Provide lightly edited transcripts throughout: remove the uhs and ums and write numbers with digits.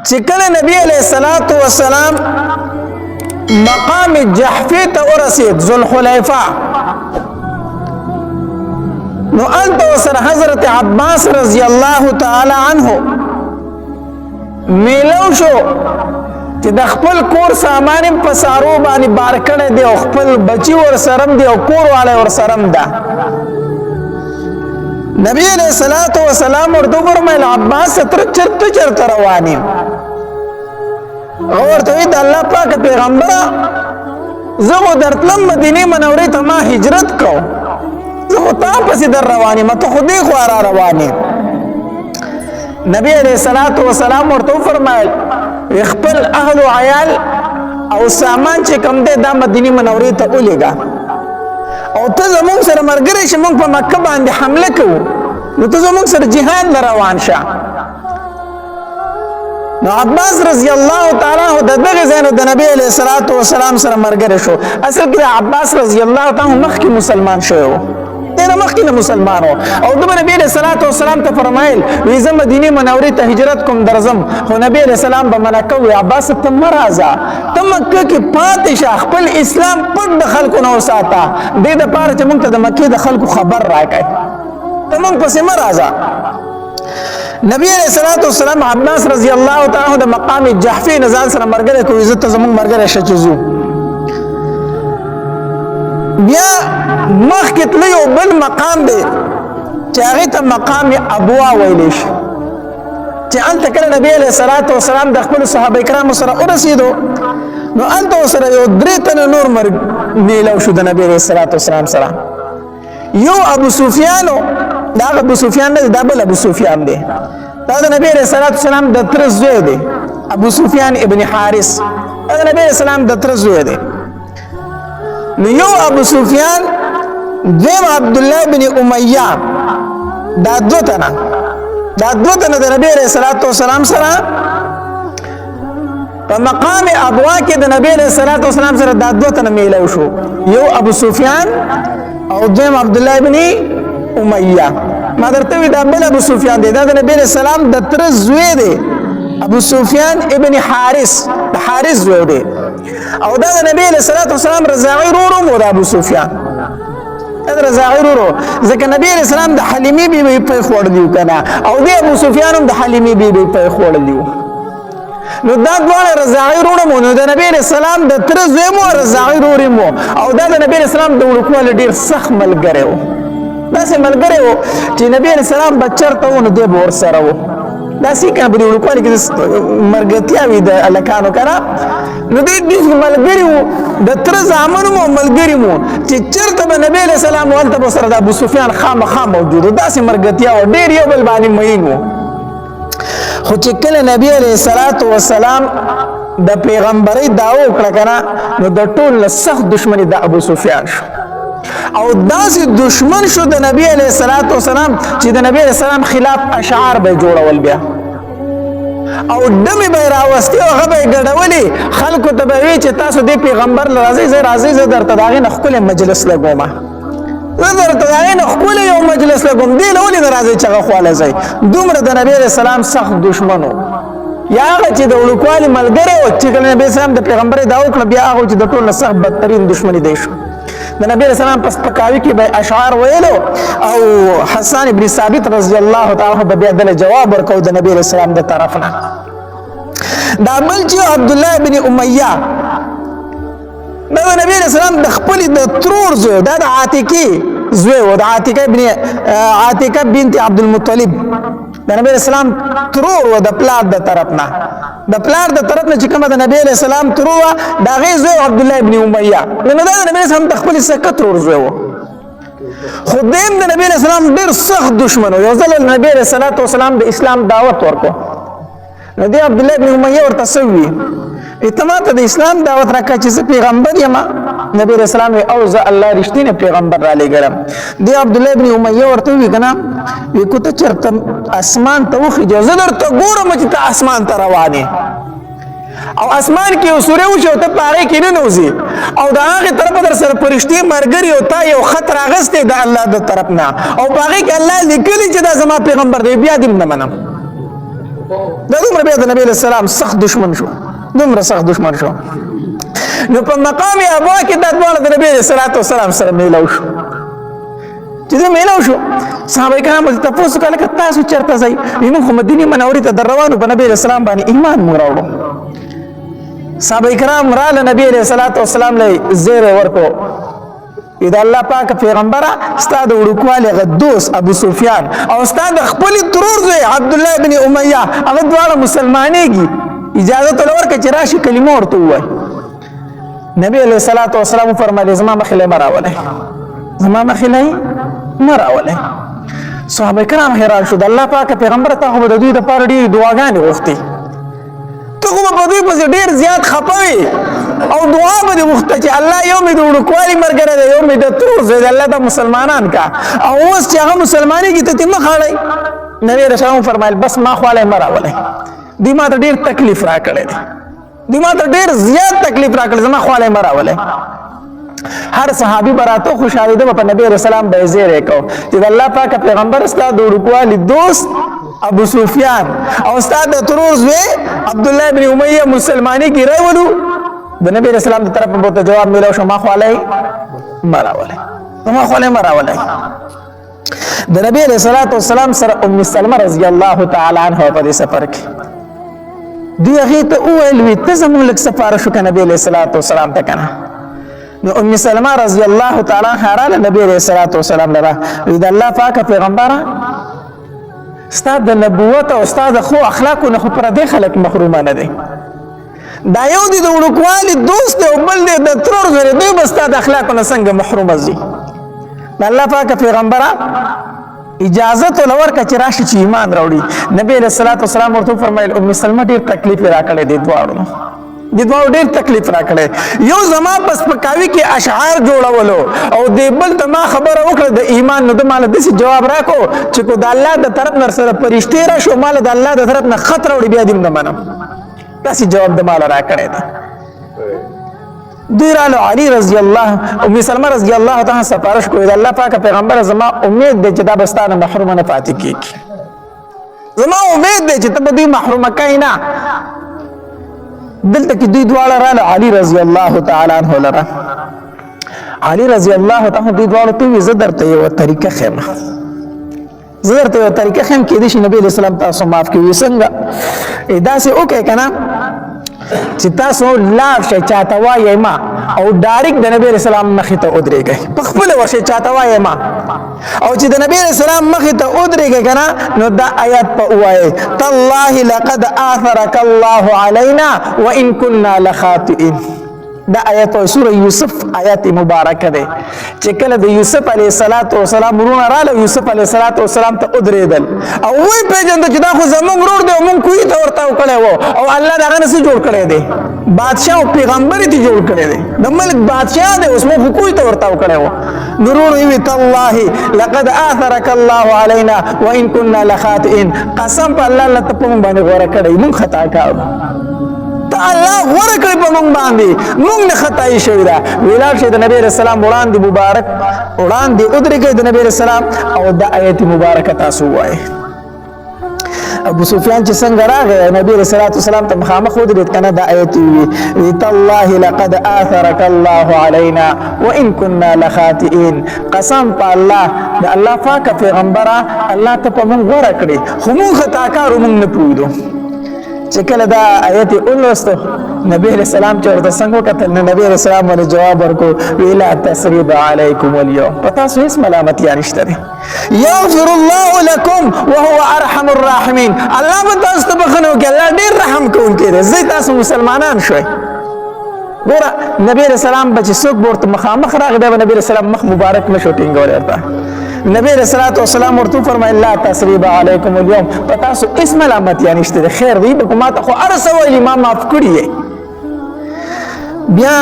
چې کله نبی علیہ الصلوۃ والسلام مقام جحفی ته ورسید ذوالحلیفہ نو انت سره حضرت عباس رضی الله تعالی عنہ میلو شو چې د خپل کور سامان په سارو باندې بار کړی دی او خپل بچی ور سرم دی او کور والا ور سرم ده نبی علیہ الصلوۃ والسلام ورته فرمایل عباس تر چرته رواني ورته د الله پاک پیغمبر زه درتلم مدینه منورې ته ما هجرت کو زه تا پسې در رواني مته خو دې خو را رواني نبی علیہ الصلوۃ والسلام ورته فرمایل خپل اهل او عیال او سامان چې کوم دی دا مدینه منورې ته ولېږه او ته زموږ سره مرګري شې موږ په مکه باندې حمله کوو نو ته زموږ سره جهاد له روان شه نو عباس رضی الله تعالی عنہ دغه ځای د نبی علیہ الصلوۃ والسلام سره مرګري شو اصل کې عباس رضی الله تعالی عنہ مخکې مسلمان شو دغه مخکې مسلمانو او د نبی علیہ الصلوۃ والسلام ته فرمایل وی زه مدینه منورې ته هجرت کوم درځم خو نبی علیہ السلام به منع کوي عباس ته مرزا ته مکه کې پاتې شه خپل اسلام پټ د خلکو نو ساته د دې لپاره چې موږ ته د مکه د خلکو خبر راکړي ته موږ پسې مرزا نبی علیہ الصلوۃ والسلام عباس رضی الله تعالی عنہ د مقام جحفی نزال سره مرګره کوي عزت زموږ مرګره شچزو بیا مخکې تلو بل مقام دی چې هغه ته مقام ابوا ویل شي چې انت کله نبی علیہ الصلوۃ والسلام د خپل صحابه کرام سره ورسېدو نو انت سره یو درې تن نور مرګ میلاو شو د نبی علیہ الصلوۃ والسلام سره یو ابو سفیان دا ابو سفیان نه دا بل ابو سفیان دی دا د نبی علیہ الصلوۃ والسلام د تر زوی دی ابو سفیان ابن حارث دا د نبی علیہ السلام د تر زوی دی نو یو ابو سفیان دویم عبدالله بن امیہ دا دو تنه د نبی علیہ الصلوۃ والسلام سره په مقام ابوا کې د نبی علیہ الصلوۃ والسلام سره دا دو تنه میلاو شو یو ابو سفیان او دویم عبدالله بن امیہ ما درته وی دا بل ابو سفیان دی دا د نبی علیہ السلام د تر زوی دی ابو سفیان ابن حارث د حارث زوی دی او دا د نبی علیہ الصلوۃ والسلام رضاعی ورو مو د ابو سفیان دا رضاعی ورو ځکه نبی علیہ السلام د حلیمی بی بی په خوړلیو کنه او د ابو سفیان هم د حلیمی بی بی په خوړلیو نو دا دواړه رضاعی ورو مو نو د نبی علیہ السلام د تر زوی مو رضاعی ورو مو او دا د نبی علیہ السلام د وړوکوالي ډیر سخت ملګری و داسې ملګری و چې نبی علیہ السلام بچرته و نو دی به ورسره و داسې کنه په دې وړوکوالي کې مرګتیا وي د هلکانو کنه نو دې ملګري وو د تر زامن مو ملګري مو چې چېرته به نبی علیہ السلام هلته به سره د ابو سفیان خامخا موجود و داسې مرګتیا و ډېر یو بل باندې مین و خو چې کله نبی علیہ الصلوۃ والسلام د پیغمبرۍ دعوه وکړه کنه نو د ټول نه سخت دشمني د ابو سفیان شو او داسې دشمن شو د نبی علیہ الصلوۃ والسلام چې د نبی علیہ السلام خلاف اشعار به جوړول بیا او دمه به راوستي او هغه به ګډولي خلکو ته به وی چې تاسو د پیغمبر راځي زه درته داغه نه خپل مجلس لګوم زه درته داغه نه خپل یو مجلس لګوم دی لولې راځي چې هغه خواله زي دومره د نبی علیہ السلام سخت دشمنو یا هغه چې د ولکوالي ملګری او چې نبی اسلام د پیغمبر دا وکړه بیا هغه چې د ټول سخت بدترین دشمنی دی شو د نبی رسول الله پس پکاوي کې به اشعار ویلو او حسان ابن ثابت رضی الله تعالی عنہ به دل جواب ورکاو د نبی رسول الله د طرفنا دا بل چې عبد الله ابن امیہ دا نبی رسول الله د خپل د ترور زوی د عاتقی زوی او د عاتقه بنت عبد المطلب د نبی اسلام ترور و د پلار د طرفنا د پلار د طرف نه چې کومه د نبی اسلام ترور دا غي زوی عبد الله ابن امیہ نو دا د نبی اسلام تخپل سکت ترور زوی و خدیم د نبی اسلام ډیر سخت دشمن و یو ځل نبی صلی الله علیه وسلم د اسلام دعوت ورکو نو دی عبد الله ابن امیہ ورته سوي اتماته د اسلام دعوت راکړه چې پیغمبر یم نبی رسول الله او ز الله رښتینه پیغمبر را لګرم دی عبد الله ابن امیہ ورته وی کنه وی کو ته چرته اسمان ته وخی جوزه درته ګورم چې ته اسمان ته روانه او اسمان کې یو سورې وشو ته پاره کې نه نوځي او دا هغه طرف در سره فرشتي مرګري او تا یو خطر اغسته د الله د طرف نه او پاره کې الله لیکلي چې دا زما پیغمبر دی بیا دې نه منم دا دومره بیا د نبی علیہ السلام سخت دشمن شو دومره سخت دشمن شو نو په مقام ابوا کې دا دواړه د نبی علیہ السلام سره میلاو شو چې دا میلاو شو صحابه کرام ته تاسو کله که تاسو چرته ځئ موږ خو مدینه منورې ته در روانو په نبی علیہ السلام باندې ایمان موږ راوړو صحابه کرام راله نبی علیہ السلام له زیر ورکو اذا الله پاک پیغمبره استاد وړوکواله غدوس ابو سفیان او استاد خپل ترور زوی عبد الله ابن امیہ هغه دواړه مسلمانېږي اجازه ته ورکړه چې راشي کلمه ورته ووایي نبی علیہ السلام فرمایي زما مخې مراوله زما مخې مراوله صحابه کرام حیران شو د الله پاک پیغمبر ته خو د دوی د پاره ډېرې دعاګانې غوښتې ته خو په دوی پسې ډېر زیات خفه وې او دعا به دې غوښته چې الله یو مې د وړوکوالي ملګری دی یو مې د ترور زوی دی الله دا مسلمانان کا او اوس چې هغه مسلمانېږي ته ترې مخ اړئ نبي رسول الله فرمایل بس ما خواله مه راولئ دوی ما ته ډېر تکلیف راکړی دی دوی ما ته ډېر زیات تکلیف راکړی زما خواله مه راولئ هر صحابي براتو خوشالیده په نبی رسول الله به زیری کو چې الله پاک پیغمبر استاد وړوکوالي دوست ابو سفیان او استاد ترور زوی عبد الله ابن امیہ مسلمانی کی راولو د نبی رسول الله طرف په جواب میلو شو ما خو علی مراوله ما خو علی مراوله د نبی رسول الله سره ام سلمہ رضی الله تعالی عنها په دې سفر کې دی هغه ته اول وی ته زموږ لک سفارش وکړه نبی رسول الله ته کنه نو ام سلمہ رضی الله تعالی عنها نبی رسول الله لرا د الله پاک پیغمبر استاد د نبوت او استاد خو اخلاقو نه خو پر دې خلک محروم نه دي دا یو دي د وړوکوالي دوست او بل دي د ترور غره دوی بس استاد اخلاقو نه څنګه محروم دي د الله پاک پیغمبر اجازه ته لور کا چې راشي چې ایمان راوړي نبی رسول الله ورته فرمایل ام سلمہ ډیر تکلیف راکړې دي دواړو د دوه ډېر تکلیف راکړي یو زما پس پکاوي کې اشعار جوړولو او د بل ته ما خبره وکړه د ایمان نو د مال داسې جواب راکو چې کو د الله د طرف نه سره پرشتې راشو مال د الله د طرف نه خط راوړي بیا دې نه منم داسې جواب د مال راکړی دی دوی رالو علی رضی الله ام سلمہ رضی الله تعالی سفارش کوي د الله پاک پیغمبر زما امید دی چې دا بستانه محروم نه پاتې کیږي زما امید دی چې ته به دوی محرومه کوي نه دلته کې دوی دواړه رااله علي رضی الله تعالی عنہ لره علي رضی الله تعالی دوی دواړه ته زه درته یو طریقه خیم زه درته یو طریقه خیم کې د نبی علیہ السلام تاسو معاف کوي څنګه دا سه اوکې کنه چې تاسو لاړ شئ چاته وایي ما او ډایرکټ د نبی رسول الله مخې ته ودرېږئ په خپل ورشئ چاته وایي ما او چې د نبی رسول الله مخې ته ودرېږئ کنه نو دا آیات په وایي تالله لقد آثرك الله علينا وان كنا لخاطئين دا آیت سوره یوسف آیات مبارکه ده چې کله د یوسف علیه السلام ورونه رااله یوسف علیه السلام ته ودرېدل او وی پیژند چې دا خو زموږ ورور دی مونږ کوی ته ورته کړی وو او الله دغه نه جوړ کړی دی بادشاہ او پیغمبر ته جوړ کړی دی د ملک بادشاہ دی اوس مونږ کوی ته ورته کړی وو ضرور وی تالله لقد آثرك الله علينا وان كنا لخاطئين قسم په الله الله ته په مونږ باندې غوړه کړی مونږ خطا کړو الله غوړه کړی په مونږ باندې مونږ نه خطای شوی دا ویلار شه د نبی رسول الله وړاندې مبارک وړاندې ودرېږي د نبی رسول الله او د آیت مبارکه تاسو وایي ابو سفیان چې څنګه راغی نبی رسول الله ته مخامخ ودرېد کنه د آیت وی تالله لقد آثرك الله علينا وان كنا لخاطئين قسم په الله د الله پاک پیغمبره الله ته په مونږ غوړه کړی خو مونږ خطا کارو مونږ نه پوهیدو چې کله دا آیت اولوستو نبی علیہ السلام چې ورته څنګه وکتل نو نبی علیہ السلام باندې جواب ورکو ویلا تسریب علیکم اليوم پتا سو هیڅ ملامتیا نشته دی یغفر الله لكم وهو ارحم الراحمین الله به تاسو ته بخنو کې الله ډیر رحم کوونکی دی زه تاسو مسلمانان شوي ګوره نبی علیہ السلام بچ څوک ورته مخامخ راغی دا نبی علیہ السلام مخ مبارک نشو ټینګول ورته نبی رسول الله ورته فرمایي لا تسریب علیکم اليوم پتا سو اس ملامت یعنی نشته خیر دی به ما ته خو ارسه ویلی ما معاف کړی بیا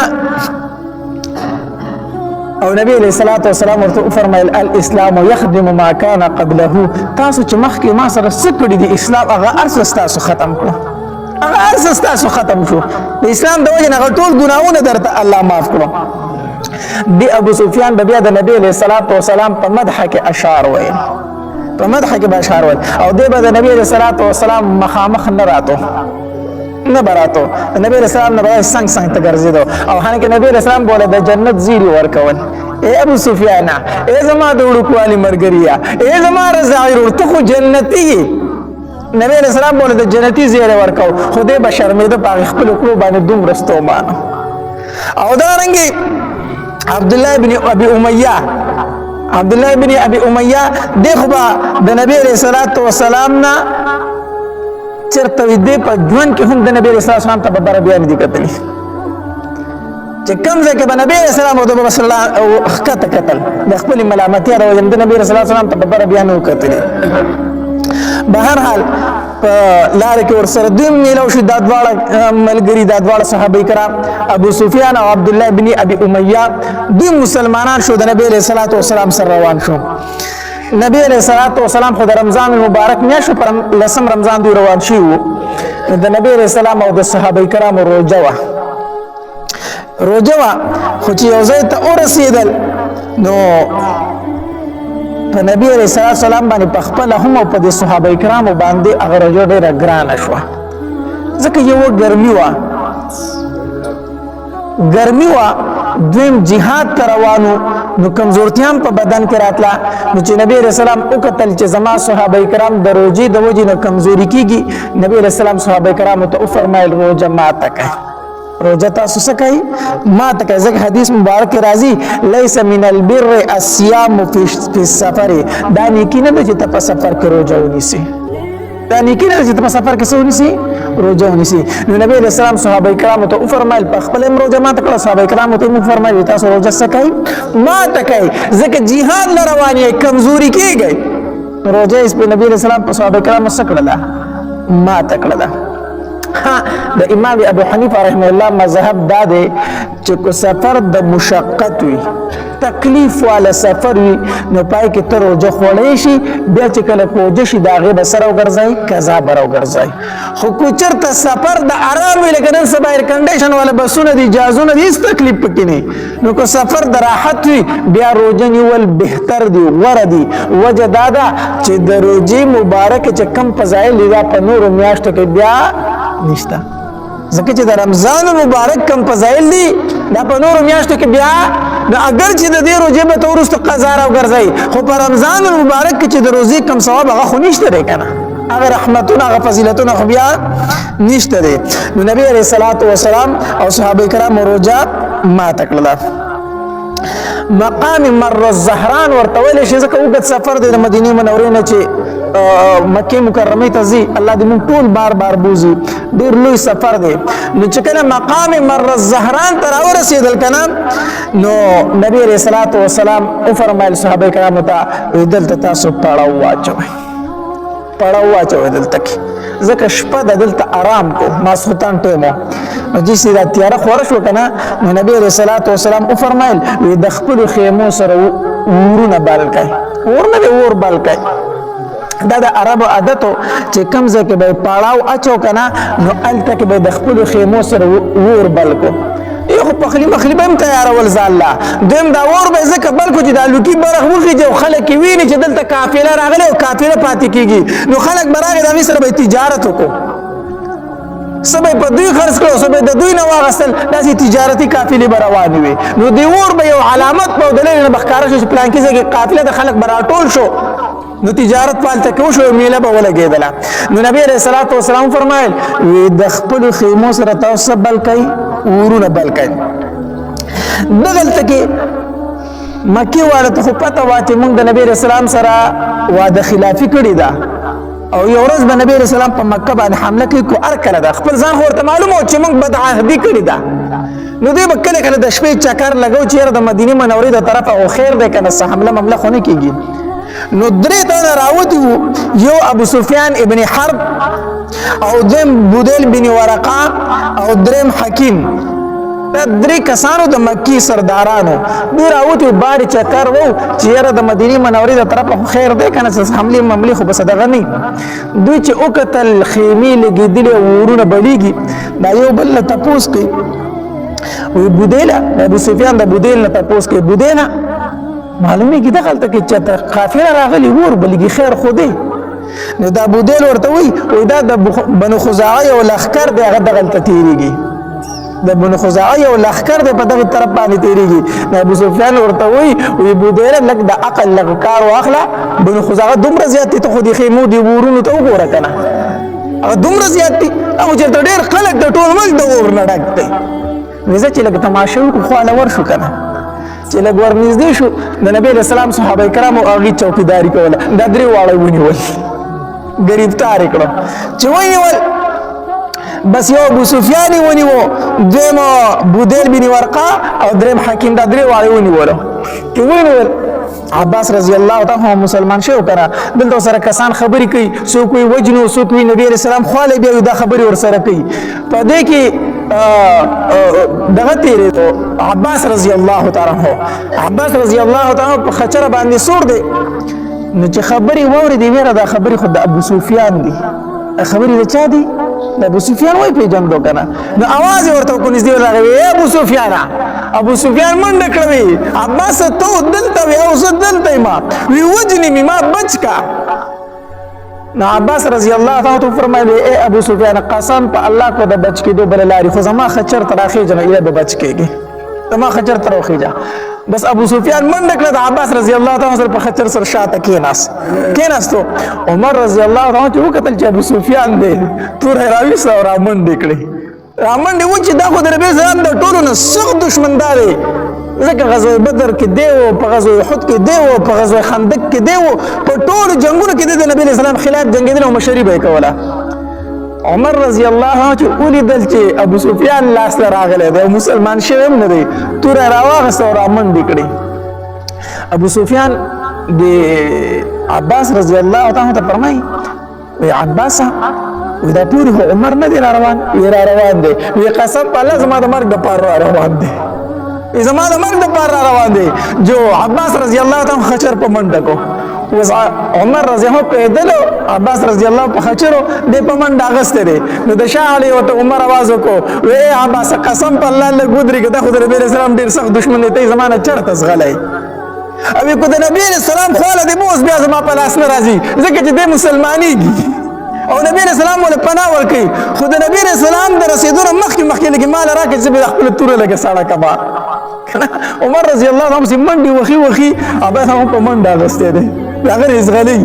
او نبی علیہ الصلوۃ والسلام ورته فرمایل الاسلام يخدم ما كان قبله تاسو چې مخکې ما سره سکړی دی اسلام هغه ارسه تاسو ختم کړو هغه ارسه تاسو ختم شو د اسلام د وجه نه ټول ګناهونه درته الله معاف کړو دی ابو سفیان بیا د نبی علیہ الصلوۃ والسلام په مدح کې اشعار وایي په مدح کې بشار ول او دی به د نبی صلی الله علیه وسلم مخامخ نه راتو نه براتو نبی رسول الله نه څنګه څنګه ته ګرځیدو او هغه کې نبی رسول الله بوله د جنت زیری ورکول اے ابو سفیان اے زما د وړوکوالي مرګریا اے زما رضایر ته خو جنتی نبی رسول الله بوله د جنتی زیری ورکاو خدای به شرمېده په خپل کړو باندې دوم رستو مان او دا رنګي عبد الله ابن ابي اميه دغه د نبی رسول الله والسلام نه چرته دې په ژوند کې هم د نبی رسول الله ته په بار بیان دي کتلی چې کوم ځای کې نبی رسول الله او د رسول الله خطه قتل د خپل ملامتي او د نبی رسول الله ته په بار بیان وکتلی بهر حال لار کې ورسره دوی میلاو شو د دواړه ملګری د دواړه صحابه کرام ابو سفیان او عبد الله ابن ابي اميه دوی مسلمانان شو د نبی رسول الله والسلام سره روان شو نبی علیہ الصلوۃ والسلام خو د رمضان مبارک میاشت پر لسم رمضان دی روان شي وو د نبی علیہ السلام او د صحابه کرامو روزه وا خو چې یو ځای ته ورسېدل نو په نبی علیہ السلام باندې په خپل هم او په د صحابه کرامو باندې هغه روزه ډیره ګرانه شوه ځکه یو ګرمي وا دویم جهاد ته روانو نو کمزورتیان په بدن کې راتله نو چې نبی رسول الله او کتل چې زما صحابه کرام د روزي د وجې نه کمزوري کیږي نبی رسول الله صحابه کرام ته فرمایل روزه ماته کوي روزه تاسو څه کوي ماته کوي ځکه حدیث مبارک راځي ليس من البر الصيام في السفر دا نیکی نه چې ته په سفر کې روزه ونیسي دا نیکی نه چې په سفر کې ونیسي روزه ونیسي نو نبی رسول الله صحابه کرامو ته فرمایل په خپل روزه ماته کړه صحابه کرامو ته فرمایل تاسو روزه څه کوي ماته کوي ځکه jihad لرواني کمزوري کیږي روزه اس په نبی رسول الله صحابه کرامو څه کړه ماته کړه د امام ابو حنیفه رحمه الله مذهب دا دی چې کو سفر د مشقت وي تکلیف والا سفر وي نو پای کې تر روزه خولې شي بیا چې کله کوجه شي دا غي بسره وګرځي قضا بر وګرځي خو کو چرته سفر د آرام وي لکه نن سبا ایر کنډیشن والا بسونه دي اجازه نه دي تکلیف پکې نه نو کو سفر د راحت وي بیا روزه نیول بهتر دی غوړه دی وجه دادا چې د روزي مبارک چې کم فضایل دي په نور میاشتو کې بیا نشته ځکه چې د رمضان مبارک کم فضایل دي دا په نور میاشتو کې بیا نو اگر چې د دې روزې به تورست قضا را وګرځي خو په رمضان مبارک کې چې د روزې کم ثواب هغه خو نشته دی کنه هغه رحمتونه هغه فضیلتونه خو بیا نشته دی نو نبی علیہ الصلوۃ والسلام او صحابه کرام روزه ما تکړه مقام مر الزهران ورته ویل شي ځکه وګت سفر د مدینه منورې نه چې مکه مکرمه ته ځي الله دې مونږ ټول بار بوزي ډیر لوی سفر دی نو چې کله مقام مر الزهران تر ورسېدل کنه نو نبی علیہ الصلوۃ والسلام او فرمایل صحابه کرام ته دلته تاسو پړاو واچوي دلته ځکه شپه د دلته آرام کو ماسختان ټیمو نو چې سیده تیاره خورش وکنه نو نبی علیہ الصلوۃ والسلام او فرمایل د خپل خیمو سره ورونه بالکای ورنه ور بالکای دا د عربو عادتو چې کم ځای کې به پاړاو اچو کنه نو الته کې به د خپل خیمو سره ور بالکو یو پخلی مخلی به تیار ول زاله دیم دا ور به زکه بلکو چې د لوکی برخ وخی جو خلک ویني چې دلته قافله راغله او قافله پاتې کیږي نو خلک براغه د مصر به تجارت وکړو سبه په دوی خرڅ کړو سبه د دوی نه واغسل داسې تجارتي قافلې روانې وي نو دی ور به یو علامت په دلیل نه بخکاره شو پلان کې چې قافله د خلک براټول شو نو تجارت پالته کو شو میله به ولګیدله نو نبی رسول الله والسلام فرمایل وی د خپل خیمو سره تاسو بلکای ورونه بلکای دغلته کې مکی والا ته پته واته موږ د نبی رسول الله سره واده خلافی کړی دا او یو ورځ د نبی رسول الله په مکه باندې حمله کوي کو ارکله دا خپل ځان ورته معلومه چې موږ بدعهدی کړی دا نو دې بکله کله د شپې چکر لګاو چې د مدینه منورې د طرفه او خیر ده کنه حمله مملخ نه کیږي نو درې تنه راوتی یو ابو سفیان ابن حرب او دیم بودیل بن ورقه او دریم حکیم درې کسانو د مکی سردارانو دوی راوتی بار چکر وو چې د مدینه منورې د طرفه خیر ده کنه حمله مملخ بس دغه نه دوی چې او قتل خیمه لګیدل ورونه بلیږي دا یو بل تپوس کوي وی بودیلا ابو سفیان د بودیل نه تپوس کوي بودیلا معلومه کې دغلته کې چې قافله راغلی ور بلګي خیر خو دی نو دا ابو دل ورته وی دا د بنو خزاعه او لخر دی هغه دغلته تیریږي د بنو خزاعه او لخر دی په دغه طرف باندې تیریږي نو ابو سفیان ورته وی ابو دل لک د عقل لک کار واخله بنو خزاعه دومره زیات ته خو دی خیمو دی ورونو ته وګوره کنه هغه دومره زیات دي او چې ډېر خلک د ټول ملک د اور نه ډک دی وزه چې لکه تماشا وکړو خو ور شو کنه چې لږ ورنږدې شو د نبی علیه السلام صحابه کرامو هغې چوکیداري کوله دا درې واړه ونیول ګرفتار یې کړو چې ونیول بس یو ابو سفیان یې ونیو دویم بودیل بن ورقه او دریم حکیم دا درې واړه ونیولو چې ونیول عباس رضی الله تعالی مسلمان شو کنه دلته سره کسان خبرې کوي څوک وي وجنو څوک وي نبی علیه السلام خواله بیا دا خبرې ورسره کوي په دې کې دغه تیرې عباس رضی الله تعالی عنہ عباس رضی الله تعالی په خچره باندې سور دی نو چې خبرې ووري دی ویره دا خبرې خو د ابو سفیان دی خبرې د چا دی د ابو سفیان وای پیژندو کنه نو आवाज ورته کو نږدې راغی ابو سفیان ابو سفیان منډه کړوي عباس ته دلته وی او زه دلته ما وی وجنی ما بچکا نو عباس رضی الله تعالی عنہ فرمایي اے ابو سفیان قسم په الله کو د بچ کې دو بل لاري خو زما خچر تراخي جن اله به بچ کېږي زما خچر تراخي جا بس ابو سفیان منډه کړه د عباس رضی الله تعالی عنہ په خچر سره شاته کېناستو عمر رضی الله تعالی عنہ وکتل چې ابو سفیان دی تور راوي سره را منډه کړي را منډه و چې دا خو د نبی زم د ټولو نه سخت دشمندار دی ځکه غزوه بدر کې دی او په غزوه احد کې دی او په غزوه خندق کې دی او په ټولو جنگونو کې د نبی اسلام خلاف جنگیدل او مشري به کوله عمر رضی الله عنه چې ولیدل چې ابو سفیان لاس راغلی دی او مسلمان شوی هم نه دی تور راواغسته او را منډې کړې ابو سفیان د عباس رضی الله عنه ته فرمایي وی عباس دا پوری خو عمر نه دی را روان دی وی قسم په الله زما د مرګ دپاره را روان دی زما د مرګ دپاره را روان دی جو عباس رضی الله عنه خچر په منډه کو عمر رضی الله پیدلو عباس رضی الله په خچرو د په منډه اغسته دی نو د شاه علی او عمر आवाज وکړو وی عباس قسم په الله له ګودري کې د خدای نبی اسلام ډیر سخت دشمن دی زمانه چرته زغلای او کو د نبی اسلام خاله دی موس بیا زما په لاس نه راځي ځکه چې د مسلمانېږي او نبی اسلام ول پناه ورکي خو د نبی اسلام د رسیدو مخکې لګي مال راکې چې به خپل تور لګه ساړه کبا عمر رضی الله عنه سي منډي وخي عباس هم په منډه غسته دي هغه ازغلي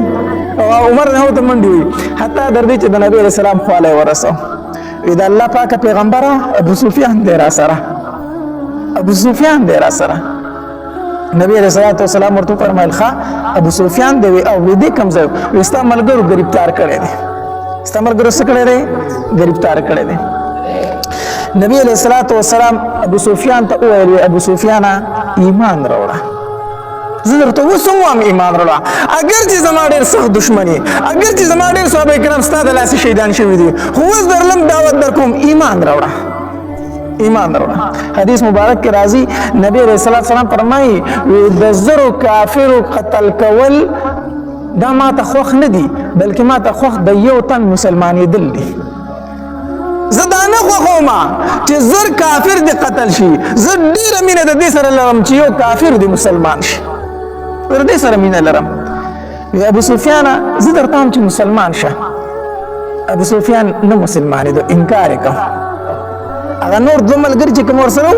عمر نه ته منډي وي حتی در دې چې د نبی اسلام خواله ورسو اذا الله پاک پیغمبر ابو سفیان دی را سره نبی علیہ الصلوۃ والسلام ورته فرمایل ښا ابو سفیان دی او دې کم ځای وستا ملګرو گرفتار کړی دی استمرګرو څه کړی دی گرفتار کړی دی نبی علیہ الصلوۃ والسلام ابو سفیان ته وویل ابو سفیان ایمان راوړه زه درته وسوم ایمان راوړه اگر چې زما ډېر سخت دشمنی اگر چې زما ډېر صحابه کرام ستاسو د لاسه شهیدان شوي دي خو اوس درلم دعوت درکوم ایمان راوړه حدیث مبارک کې راځي نبی علیہ الصلوۃ والسلام فرمایي د زرو کافر قتل کول دا ما ته خوښ نه دي بلکې ما ته خوښ د یو تن مسلمانېدل دي زه دا نه خوښوم چې زر کافر دې قتل شي زه ډېره مینه د دې سره لرم چې یو کافر دې مسلمان شي د دې سره مینه لرم ابو سفیان زه درته وایم چې مسلمان شه ابو سفیان نه مسلمانېدو انکار یې کوه هغه نور دوه ملګري چې کوم ورسره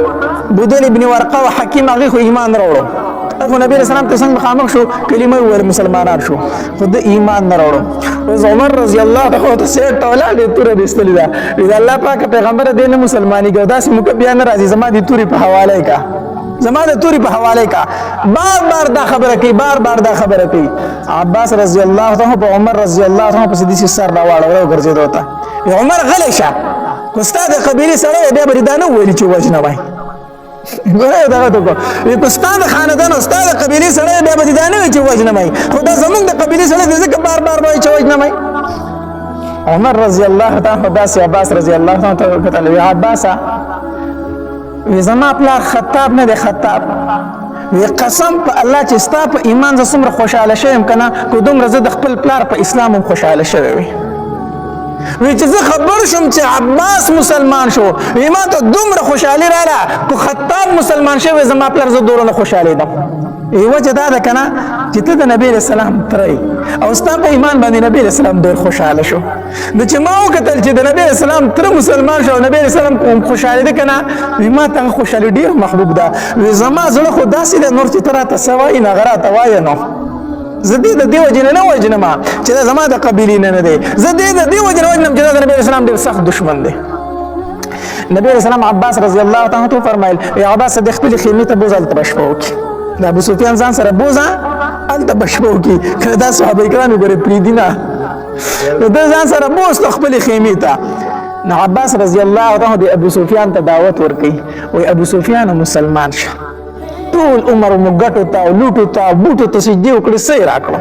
بودیل ابن ورقه او حکیم هغې خو ایمان راوړو خو نبی علیه السلام ته څنګه مخامخ شو کلمه یې وویل مسلمانان شو خو د ایمان نه راوړو اوس عمر رضی الله عنه ته سیټ ټوله دې توره دې ایستلې ده د الله پاک پیغمبر دې نه مسلمانېږي او داسې موږ بیا نه راځي زما دې تورې په حواله کا بار دا خبره کوي عباس رضی الله عنه په عمر رضی الله عنه په دې سر راوړو ګرځېدو ته عمر غلی شه کو ستاسو قبيله سره بیا بریدانه ویل چې وجنه وای ګوره دا ته کو کو ستاسو خاندان او ستاسو قبيله سره بیا بریدانه ویل چې وجنه وای خدا زمونږ د قبيله سره ځکه بار وای چې وجنه وای عمر رضی الله تعالی عنہ عباس رضی الله تعالی عنہ کتل وی عباس وی زما پلار خطاب نه دی خطاب وی قسم په الله چې ستا په ایمان ز څومره خوشاله شوم کنه کو دومره زه د خپل پلار په اسلام هم خوشاله شوم وی چې زه خبر شم چې عباس مسلمان شو ما ته دومره خوشحالي رااله کو خطاب مسلمان شوی زما پلار زه دورونه خوشحالېدم وجه دا ده که نه چې ته د نبي علیه السلام تره او ستا په ایمان باندې نبي علیه السلام ډېر خوشحاله شو نو چې ما وکتل چې د نبي علیه السلام تره مسلمان شو او نبي علیه السلام خوشحالېده که نه ما ته هغه خوشحالي ډېر محبوب ده زما زړه خو داسې دی نور چې ته راته څه وایي نو هغه راته وایه نو زه دې د دې وجې نه وژنم چې دا زما د قبیلې نه دی زه دې د دې وجې نه وژنم چې دا د نبي علیه السلام ډېر سخت دشمن دی نبي علیه السلام عباس رضی الله تعالی عنه فرمایل ای عباس د خپلې خیمې ته بوځه هلته به شپه وکړي د ابو سفیان ځان سره بوځه هلته به شپه وکړي که دا صحابه کرام یې ګورې پرېږدي نه نو ده ځان سره بوست خپلې خیمې ته نو عباس رضی الله عنه د ابو سفیان ته دعوت ورکوي وایي ابو سفیان مسلمان شه ټول عمر مو ګټو ته او لوټو ته او بوټو ته سجدې وکړې څه یې راکړو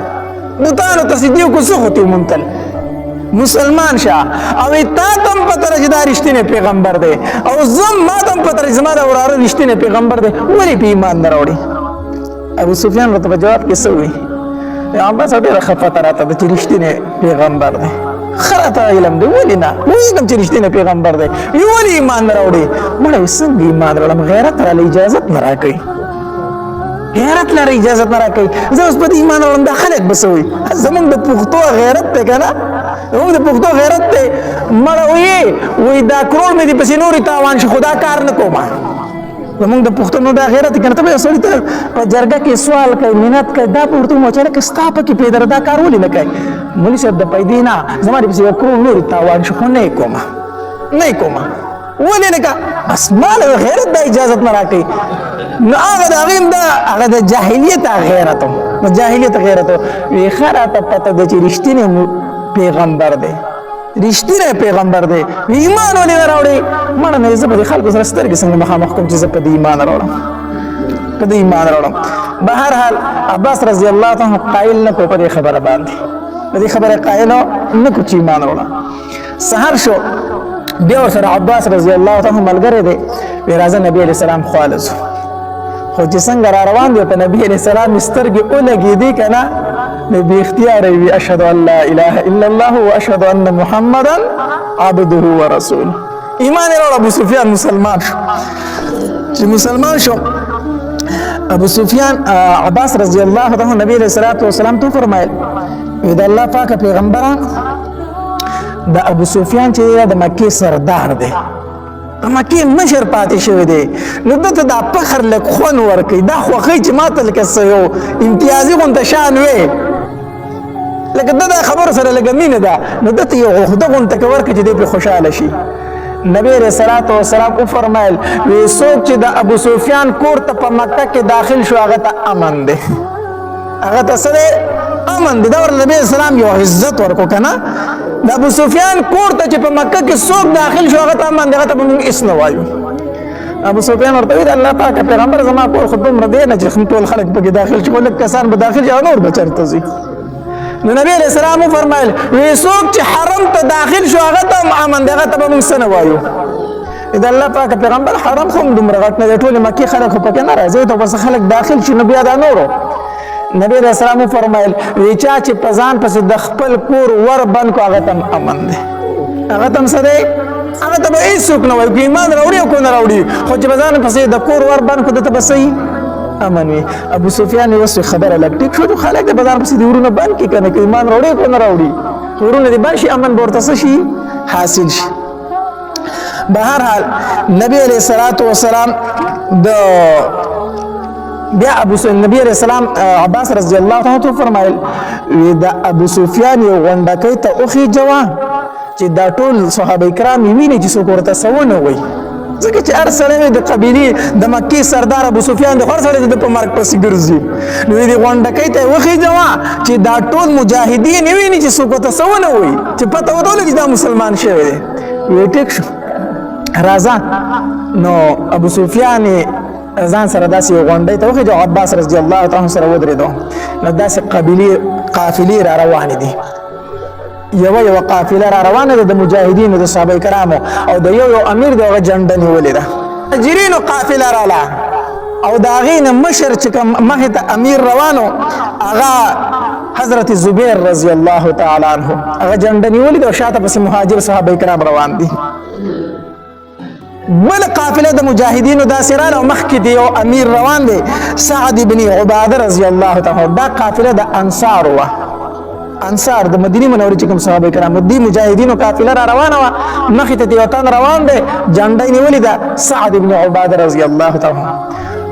بوتانو ته سجدې وکړو څه خو ته وموندل مسلمان شه او تا ته هم پته ده چې دا رښتینی پیغمبر دی او ما ته هم پته ده چې زما د وراره رښتینی پیغمبر دی ولې په ایمان نه راوړي ابو سفیان ورته په جواب کې څه وایي عباس ډېره خفته راته ده چې رښتینی پیغمبر دی ښه راته علم دی ولې نه پوهېږم چې رښتینی پیغمبر دی ولې ایمان نه راوړي مړی څنګه ایمان راوړم غیرت راله اجازت نه راکوي غیرت لره اجازت نه راکوي زه اوس په دې ایمان راوړم دا خلک به څه وایي زمونږ د پښتو غیرت دی که نه زمونږ د پښتو غیرت دی مړه وایي دا کروړ مې دې پسې نورې تاوان شي خو دا کار نه کومه زمونږ د پښتنو دا غیرت دی که نه ته به یو سړي ته په جرګه کې سوال کوي منت کوي دا به ورته ووایي چې هلکه ستا پکې پیدا ده دا کار ولې نه کوي مولي صاحب د پیدې نه زما دې پسې یو کروړ نورې تاوان شي خو نه یې کومه نه یې کومه ولې نه که بس ما له غیرت دا اجازت نه راکوي نو هغه د هغې هم هغه د جاهلیت غیرت و د جاهلیت غیرت و وایي ښه راته پته ده چې رښتینی پیغمبر دی رښتینی پیغمبر دی ایمان ولې نه راوړې مړه نه زه به د خلکو سره سترګې څنګه مخامخ کوم چې زه په دې ایمان راوړم په دې ایمان راوړم به هر حال عباس رضی الله تعالی عنه قایل نه کړو په دې خبره باندې په دې خبره قایل نه کړو چې ایمان راوړه سهار شو بیا ورسره عباس رضی الله تعالی عنه ملګری دی وایي راځه نبي علیه السلام خوا له ځو خو چې څنګه را روان دی په نبي علیه السلام سترګې ولګېدې که نه نو بې اختیاره یې وي اشهد ان لا اله الا الله و اشهد ان محمدا عبده و رسوله ایمان یې راوړ ابو سفیان مسلمان شو چې مسلمان شو ابو سفیان عباس رضی الله عنه نبی علیه الصلاة والسلام ته فرمایل وایي د الله پاکه پیغمبره د ابو سفیان چې دی د مکې سردار دی د مکې مشر پاتې شوی دی نو دته دا فخر لږ خوند ورکوي دا خوښوي چې ما ته لکه څه یو امتیازي غونته شان وی لکه دا خبرو سره لږه مینه ده نو دته یو عهده غونته که ورکړي چې دی پرې خوشحاله شي نبی علیه الصلاة والسلام وفرمایل وایي څوک چې د ابو سفیان کور ته په مکه کې داخل شو هغه ته امن دی هغه ته څه دی امن دی دا ورته نبي اسلام یو عزت ورکو که نه د ابو سفیان کور ته چې په مکه کې څوک داخل شو هغه ته امن دی هغه ته به موږ هېڅ نه وایو ابو سفیان ورته وایي د الله پاکه پیغمبر زما کور خو دومره دی نه چې ټول خلک پکې داخل شي خو لږ کسان به داخل شي هغه نور به چېرته ځي نو نبی علیه السلام وفرمایل وایي څوک چې حرم ته داخل شو هغه ته هم امن دی هغه ته به موږ څه نه وایو د الله پاکه پیغمبر حرم خو هم دومره غټ نه دی ټولې مکې خلک خو پکې نه راځي ته بس خلک داخل شي نو بیا دا نورو نبی علیه السلام وفرمایل وایي چا چې په ځان پسې د خپل کور ور بند کړو هغه ته هم امن دی هغه ته هم څه دی هغه ته به هېڅوک نه وایي که ایمان راوړي او که نه راوړي خو چې په ځان پسې د کور ور بند کړو دته به صحیح امن وي ابو سفیان اوس خبره لږ ټیک شو خلک د بازار پسې د ورونه بند کړي که نه که ایمان راوړي که نه راوړي ورونه دې بند شي امن به ورته څه شي حاصل شي به هر حال نبی علیه الصلاة والسلام بیا نبی علیه السلام عباس رضی الله عنه فرمایل د ابو سفیان یو غونډکۍ ته وخېجوه چې دا ټول صحابه کرام یې ویني چې څوک ورته څه ونه وایي ځکه چې هر سړی د قبیلې د مکې سردار ابو سفیان د هر سړی د په مرګ پسې ګرځي نو دې غونډکۍ ته یې وخېجوه چې دا ټول مجاهدین یې ویني چې څوک ورته څه ونه وایي چې پته ورته ولګي چې دا مسلمان شوی دی وایي ټیک شو راځه نو ابو سفیان ځان سره داسې یو غونډۍ ته وخېجو عباس رضی الله تعالی څخه ودرېدو نو داسې قافلې را روانې دي یو قافله را روانه ده د مجاهدینو د صحابه کرامو او د یو امیر د هغه جنډه نیولې ده مهاجرینو قافله راله او دا غین مشر چې کوم مخه ته امیر روانو هغه حضرت زبیر رضی الله تعالی عنہ هغه جنډ نیولې د شاته پس مهاجر صحابه کرام روان دي بل قافله د مجاهدینو دا سران او مخ کې دی او امیر روان دی سعد ابن عباده رضی الله تعالی دا قافله د انصار و انصار د مدینه منورې چې کوم صحابه کرام دي مجاهدینو قافله را روانه و مخ ته دی وطن روان دی جنډ نیولې دا سعد ابن عباده رضی الله تعالی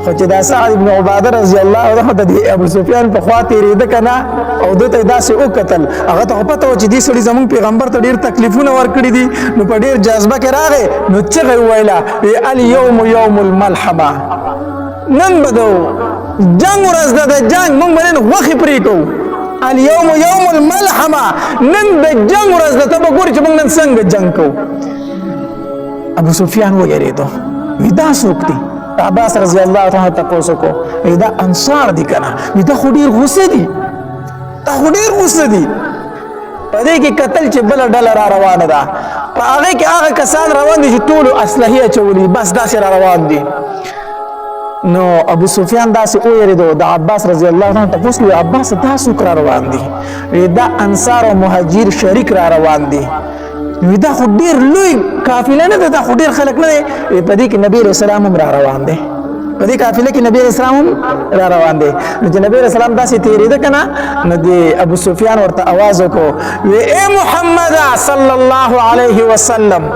خو چې دا سعد ابن عباده رضی الله عنه د ابو سفیان په خوا تیرېده کنه او دته داسې وکتل هغه ته پته و چې دې سړي زموږ پیغمبر ته ډېر تکلیفونه ورکړي دي نو په ډېر جذبه کې راغی نو چغې وویله الیوم یوم الملحمه نن به د جنګ ورځ ده د جنګ موږ به نن غوښې پرې کوو الیوم یوم الملحمه نن د جنګ ورځ ده ته به ګورې چې موږ نن څنګه جنګ کوو ابو سفیان ویرېدو وی دا څوک دی عباس رضی الله تعالی تاسو کو دا انصار دي کنه دا خو ډیر غوسه دي دا خو ډیر غوسه دي په دې کې قتل چې بل ډله را روانه ده په هغه کې هغه کسان روان دي چې ټول اسلحه چولي بس دا سره روان دي نو ابو سفیان داسې ویریدو د عباس رضی الله تعالی تاسو کو عباس تاسو کرا روان دي دا انصار او مهاجر شریک را روان دي دا خو ډیر لوی قافله نه ده دا خو ډیر خلک نه دی په دې کې نبی رسول الله را روان دی په دې قافله کې نبی رسول الله را روان دی نو چې نبی رسول الله داسې تیرېده کنه نو د ابو سفیان ورته आवाज وکړو وی اے محمد صلی الله علیه وسلم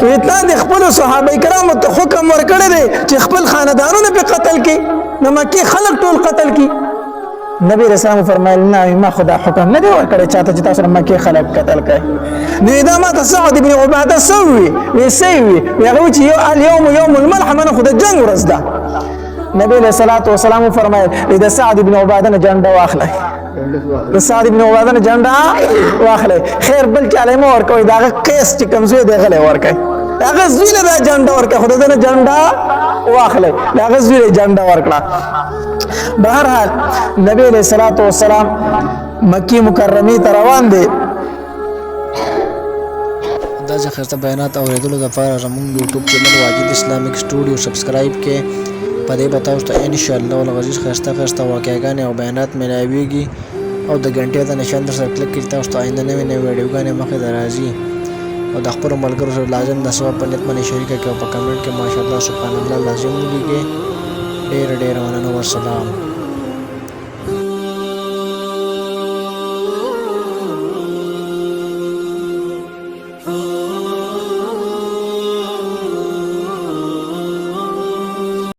وی تا د خپل صحابه کرامو ته حکم ورکړی دی چې خپل خاندانونه په قتل کې نو مکه خلک ټول قتل کې نبی رسول الله فرمایل نه ما خدا حکم نه دی ورکړی چاته چې تاسو مکه خلک قتل کړي نو دا ما سعد بن عباده سوي ويسوي هغه چې اليوم يوم الملحمه خدا جنگ ورځ ده نبی له صلوات و سلام فرمایل اذا سعد بن عباده نه جنډه واخلای د سعد بن عباده نه جنډه واخلای خیر بل چې علامه ورکوي دا قیس چې کمزوی دی غلې ورکوي هغه زویله دا جنډه ورکه خدا نه جنډه واخلای هغه زویله جنډه ورکړه بهرحال نبی علیہ الصلوۃ والسلام مکی مکرمه ته روان دي دا ځخرته بیانات اوریدلو لپاره زموږ یوټیوب چینل واجد اسلامیک سټوډیو سبسکرایب کې پدې بتاو ته ان شاء الله ولغزیز خسته واقعګان او بیانات ملایويږي او د غنټې د نشان در سره کلیک کړئ تاسو ته آینده نوې ویډیوګانې مخې درازي او د خپل ملګرو سره لازم د ثواب په نیت باندې شریک کړئ او په کمنټ کې ماشاءالله سبحان الله لازم ولیکئ ډېر مننه والسلام